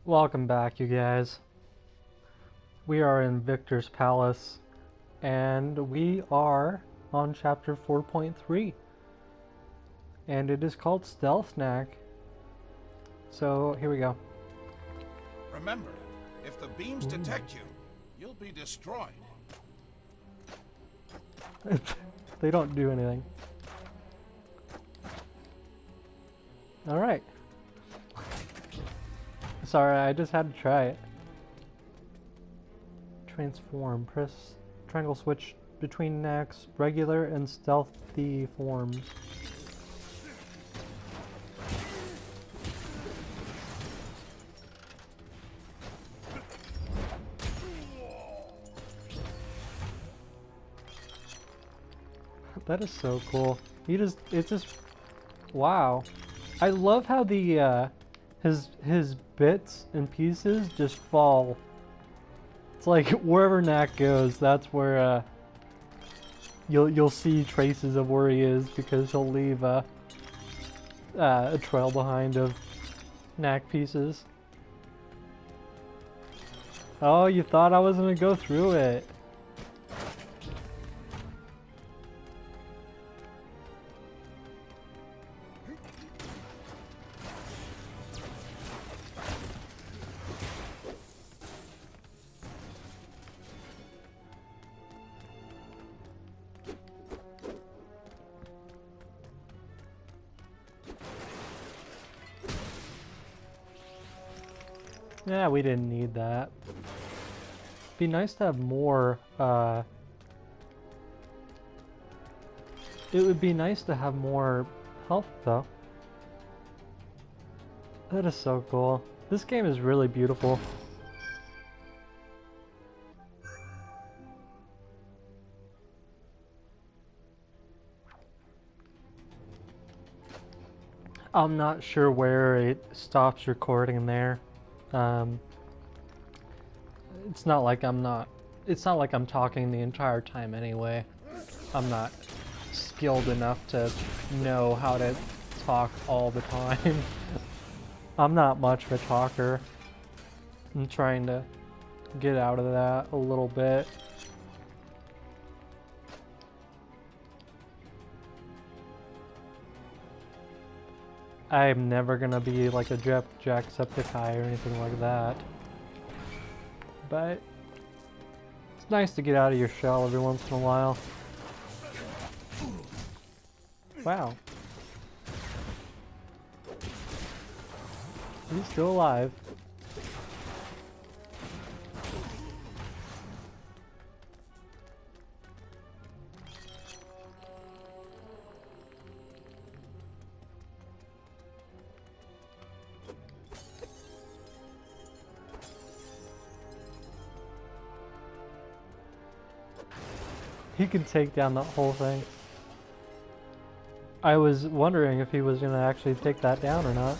Welcome back, you guys. We are in Victor's Palace, and we are on chapter 4.3, and it is called Stealth Knack. So here we go. Remember, if the beams detect you, you'll be destroyed. They don't do anything. Alright. Sorry, I just had to try it. Transform. Press triangle switch between Knack's regular and stealthy forms. That is so cool. It's just, wow. I love how the, his bits and pieces just fall. It's like wherever Knack goes, that's where, you'll see traces of where he is, because he'll leave, a trail behind of Knack pieces. Oh, you thought I was gonna go through it. Yeah, we didn't need that. Be nice to have more, it would be nice to have more health, though. That is so cool. This game is really beautiful. I'm not sure where it stops recording there. It's not like I'm talking the entire time anyway. I'm not skilled enough to know how to talk all the time. I'm not much of a talker. I'm trying to get out of that a little bit. I'm never gonna be like a Jacksepticeye or anything like that. But it's nice to get out of your shell every once in a while. Wow. He's still alive. He can take down the whole thing. I was wondering if he was gonna actually take that down or not.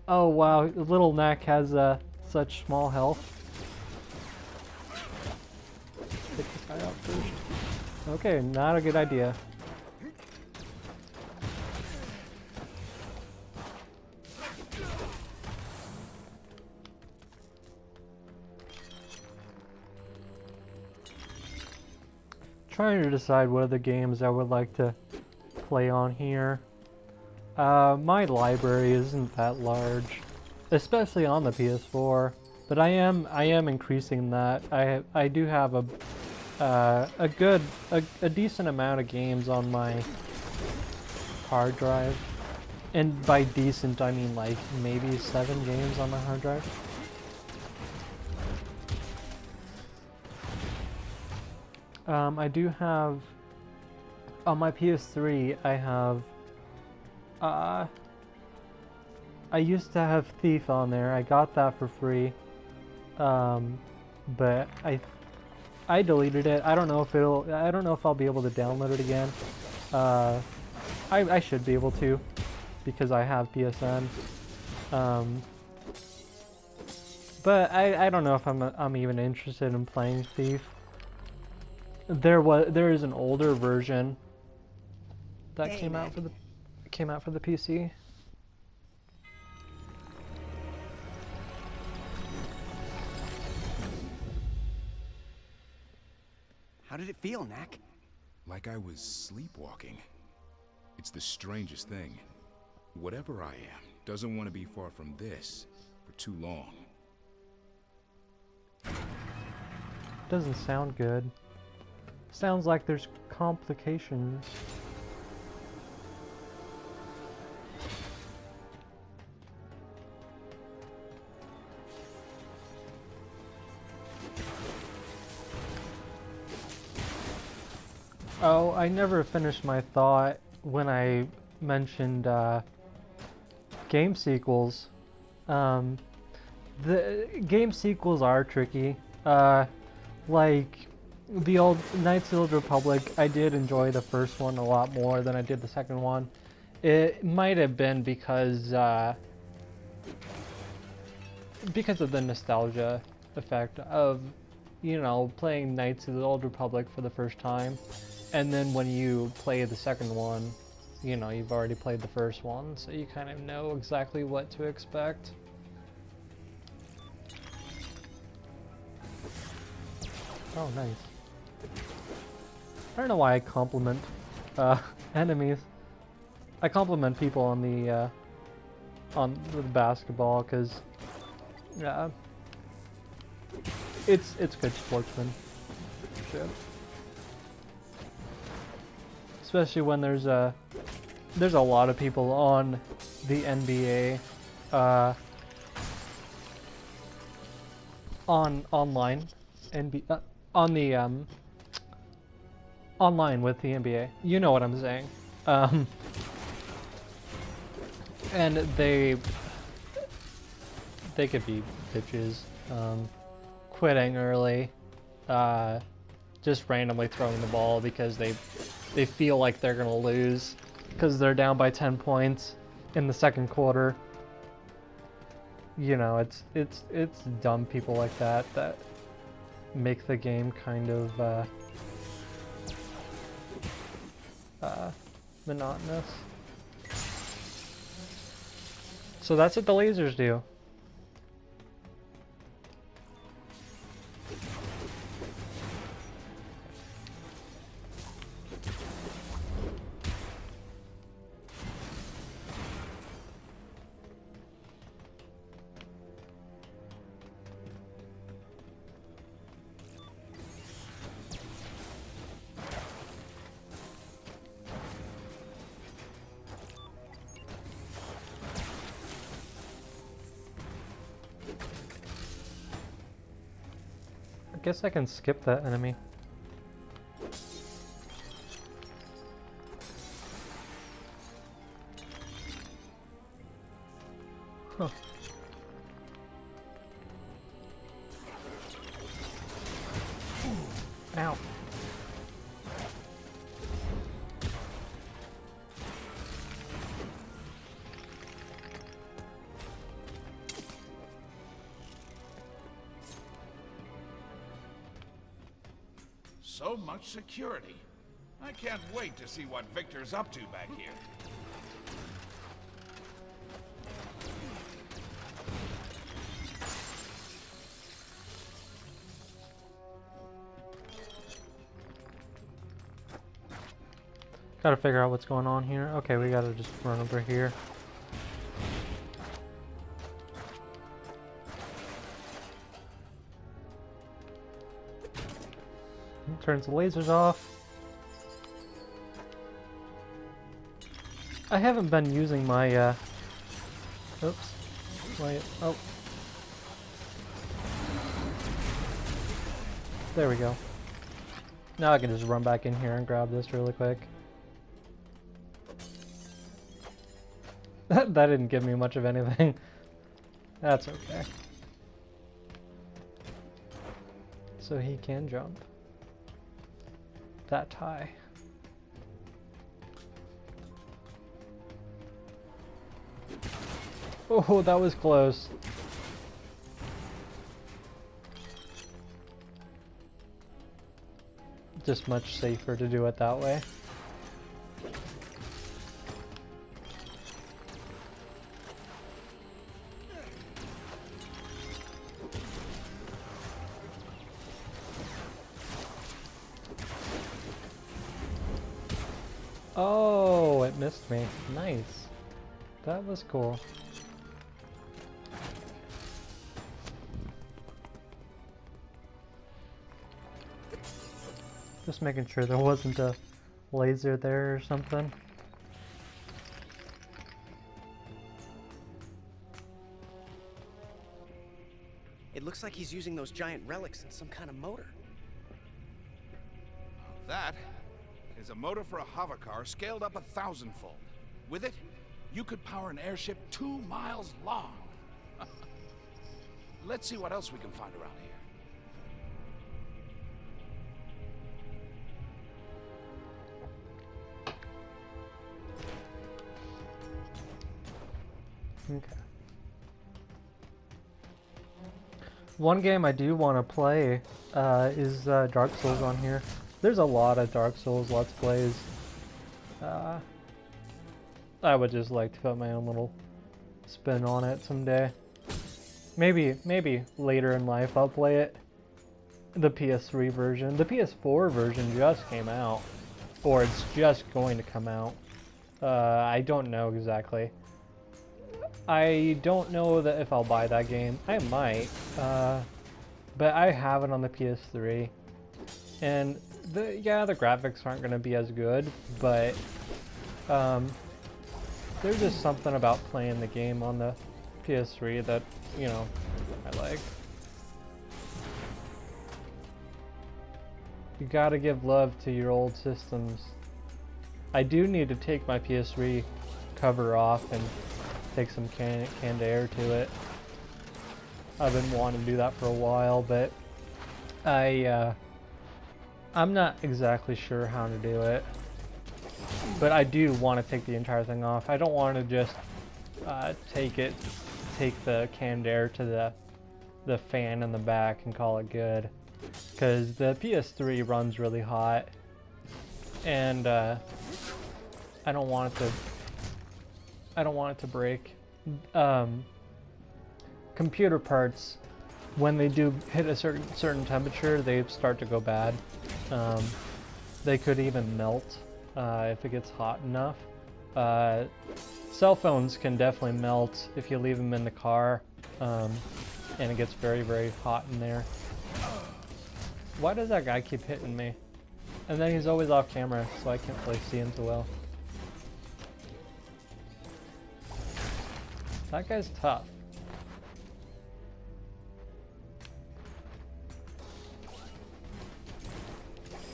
Oh wow, little Knack has such small health. Take this guy out first. Okay, not a good idea. Trying to decide what other games I would like to play on here. My library isn't that large, especially on the PS4, but I am increasing that. I do have a decent amount of games on my hard drive, and by decent I mean like maybe 7 games on my hard drive. I do have, on my PS3, I have, I used to have Thief on there. I got that for free, but I deleted it. I don't know if I'll be able to download it again. I should be able to, because I have PSN. But I don't know if I'm even interested in playing Thief. There is an older version that came out for the PC. How did it feel, Knack? Like I was sleepwalking. It's the strangest thing. Whatever I am doesn't want to be far from this for too long. Doesn't sound good. Sounds like there's complications. Oh, I never finished my thought when I mentioned game sequels. The game sequels are tricky. Like the old Knights of the Old Republic, I did enjoy the first one a lot more than I did the second one. It might have been because of the nostalgia effect of, you know, playing Knights of the Old Republic for the first time. And then when you play the second one, you know, you've already played the first one, so you kind of know exactly what to expect. Oh, nice. I don't know why I compliment enemies. I compliment people on the basketball because it's good sportsmanship. Especially when there's a lot of people on the NBA online on the online with the NBA. You know what I'm saying. And they could be bitches, quitting early, just randomly throwing the ball because they feel like they're gonna lose because they're down by 10 points in the second quarter. You know, it's dumb people like that make the game kind of monotonous. So that's what the lasers do. I guess I can skip that enemy. Huh. Ow. So much security. I can't wait to see what Victor's up to back here. Gotta figure out what's going on here. Okay, we gotta just run over here. Turns the lasers off. I haven't been using my oops. Oh. There we go. Now I can just run back in here and grab this really quick. That didn't give me much of anything. That's okay. So he can jump that high. Oh, that was close. Just much safer to do it that way. Oh, it missed me. Nice. That was cool. Just making sure there wasn't a laser there or something. It looks like he's using those giant relics in some kind of motor. That is a motor for a hovercar scaled up 1,000-fold. With it, you could power an airship 2 miles long. Let's see what else we can find around here. Okay. One game I do want to play is Dark Souls on here. There's a lot of Dark Souls Let's Plays. I would just like to put my own little spin on it someday. Maybe later in life I'll play it. The PS3 version. The PS4 version just came out. Or it's just going to come out. I don't know exactly. I don't know that if I'll buy that game. I might. But I have it on the PS3. And the graphics aren't going to be as good, but there's just something about playing the game on the PS3 that, you know, I like. You gotta give love to your old systems. I do need to take my PS3 cover off and take some canned air to it. I've been wanting to do that for a while, but I'm not exactly sure how to do it. But I do want to take the entire thing off. I don't want to just take the canned air to the fan in the back and call it good. Because the PS3 runs really hot, and I don't want it to break. Computer parts, when they do hit a certain temperature, they start to go bad. They could even melt if it gets hot enough. Cell phones can definitely melt if you leave them in the car, and it gets very, very hot in there. Why does that guy keep hitting me? And then he's always off camera, so I can't really see him too well. That guy's tough.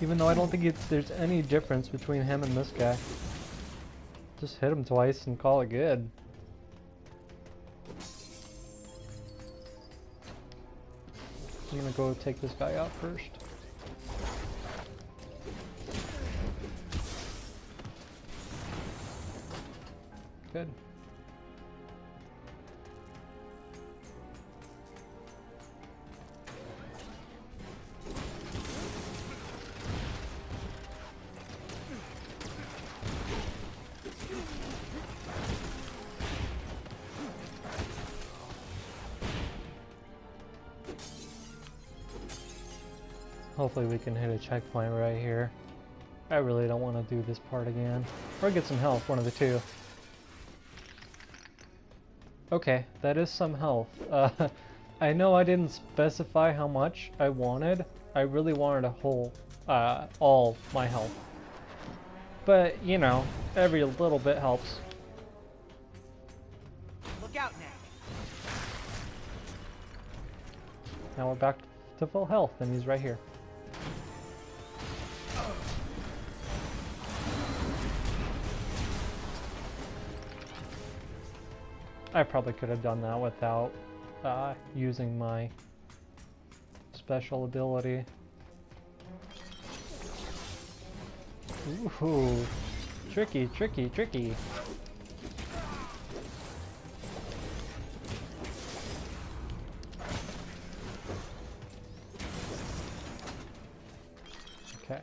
Even though I don't think there's any difference between him and this guy. Just hit him twice and call it good. I'm gonna go take this guy out first. Good. Hopefully we can hit a checkpoint right here. I really don't want to do this part again. Or get some health, one of the two. Okay, that is some health. I know I didn't specify how much I wanted. I really wanted a whole, all my health. But, you know, every little bit helps. Look out, Knack. Now we're back to full health, and he's right here. I probably could have done that without using my special ability. Ooh, tricky, tricky, tricky. Okay.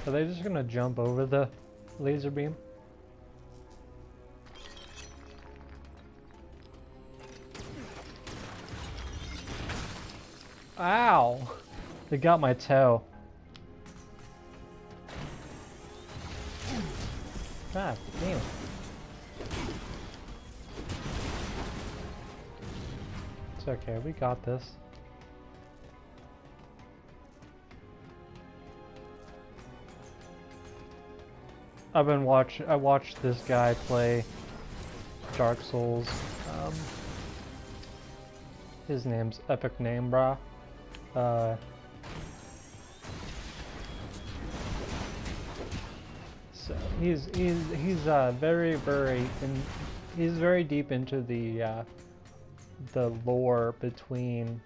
Are they just gonna jump over the laser beam? Ow! They got my toe. God damn it. It's okay, we got this. I watched this guy play Dark Souls. His name's Epic Name, brah. So he's very deep into the lore between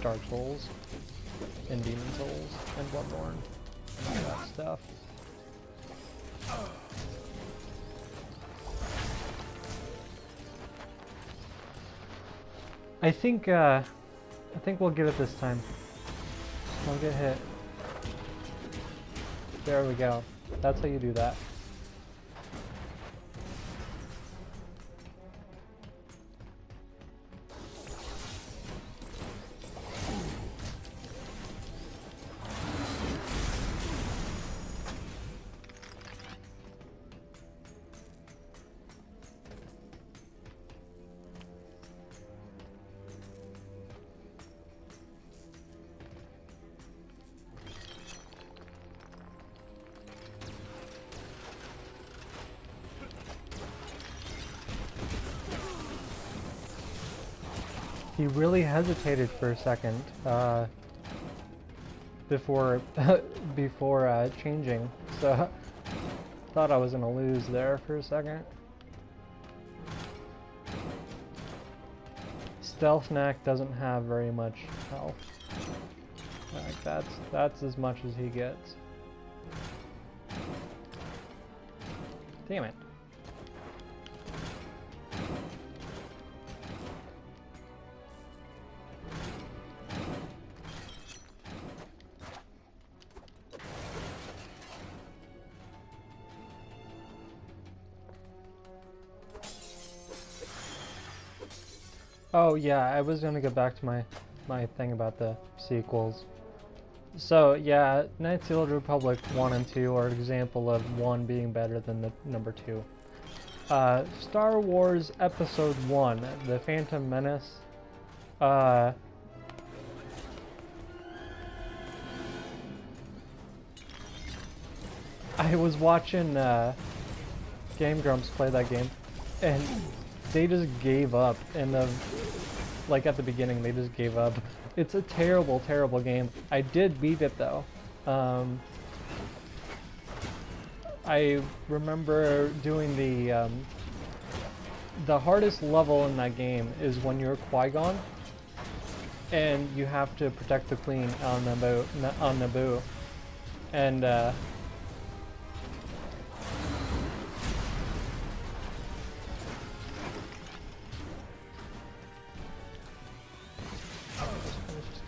Dark Souls and Demon Souls and Bloodborne and all that stuff. I think we'll get it this time. Don't get hit. There we go. That's how you do that. He really hesitated for a second before changing, so thought I was gonna lose there for a second. Stealth Knack doesn't have very much health. Like that's as much as he gets. Damn it. Oh yeah, I was gonna go back to my thing about the sequels. So yeah, Knights of the Old Republic 1 and 2 are an example of 1 being better than the number 2. Star Wars Episode 1, The Phantom Menace, I was watching Game Grumps play that game, and they just gave up in the, like at the beginning, they just gave up. It's a terrible, terrible game. I did beat it though. I remember doing the hardest level in that game is when you're Qui-Gon and you have to protect the Queen on Naboo. And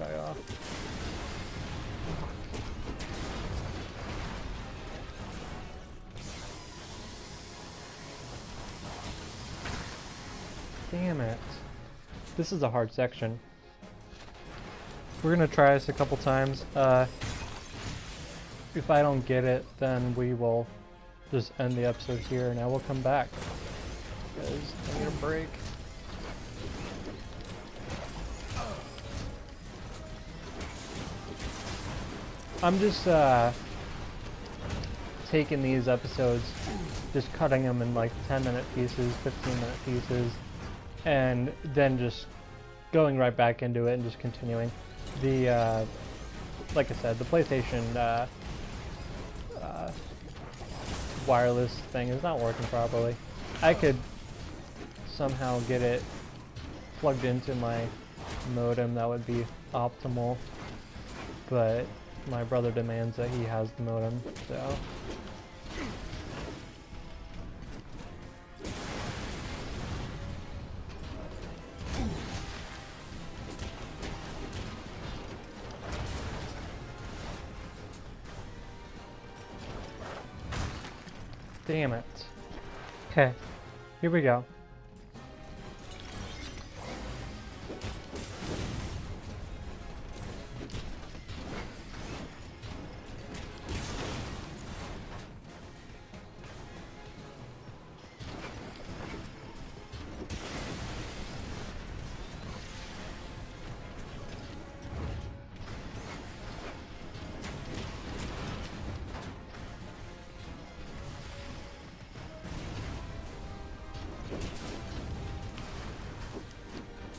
guy off. Damn it. This is a hard section. We're gonna try this a couple times. If I don't get it, then we will just end the episode here and I will come back. Because I need a break. I'm just taking these episodes, just cutting them in like 10-minute pieces, 15-minute pieces, and then just going right back into it and just continuing. The, like I said, the PlayStation wireless thing is not working properly. I could somehow get it plugged into my modem, that would be optimal, but my brother demands that he has the modem, so. Damn it. Okay, here we go.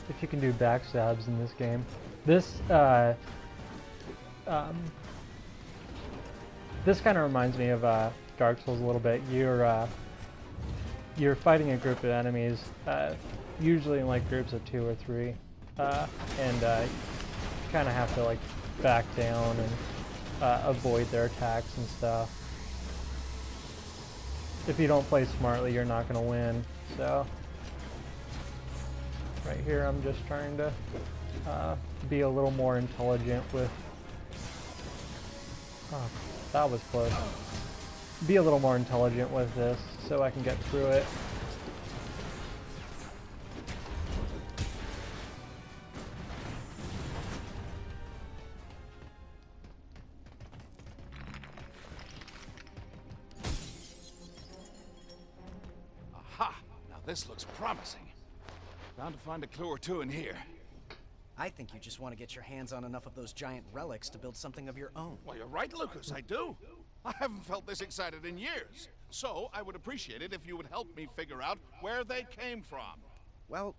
if you can do backstabs in this game. This this kind of reminds me of Dark Souls a little bit. You're fighting a group of enemies, usually in like groups of 2 or 3, and you kind of have to like back down and avoid their attacks and stuff. If you don't play smartly, you're not going to win. So right here, I'm just trying to be a little more intelligent with. Oh, that was close. Be a little more intelligent with this so I can get through it. Aha! Now this looks promising. Bound to find a clue or two in here. I think you just want to get your hands on enough of those giant relics to build something of your own. Well, you're right, Lucas, I do. I haven't felt this excited in years. So, I would appreciate it if you would help me figure out where they came from. Well,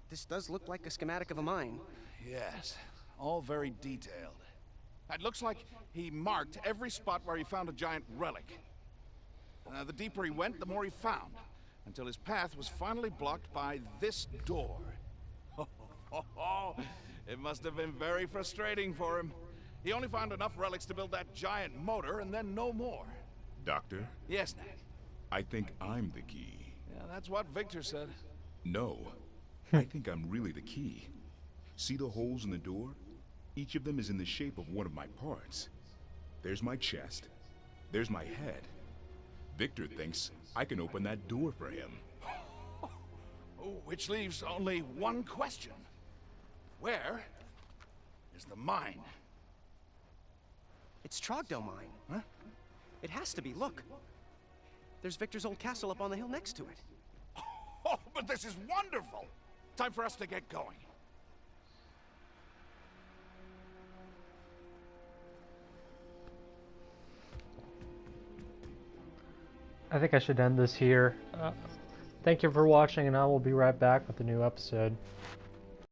this does look like a schematic of a mine. Yes, all very detailed. It looks like he marked every spot where he found a giant relic. The deeper he went, the more he found, until his path was finally blocked by this door. It must have been very frustrating for him. He only found enough relics to build that giant motor, and then no more. Doctor, Yes, Knack. I think I'm the key. Yeah, that's what Victor said. No, I think I'm really the key. See the holes in the door? Each of them is in the shape of one of my parts. There's my chest. There's my head. Victor thinks I can open that door for him. Which leaves only one question. Where is the mine? It's Trogdell Mine. Huh? It has to be, look. There's Victor's old castle up on the hill next to it. Oh, but this is wonderful! Time for us to get going. I think I should end this here. Thank you for watching, and I will be right back with a new episode.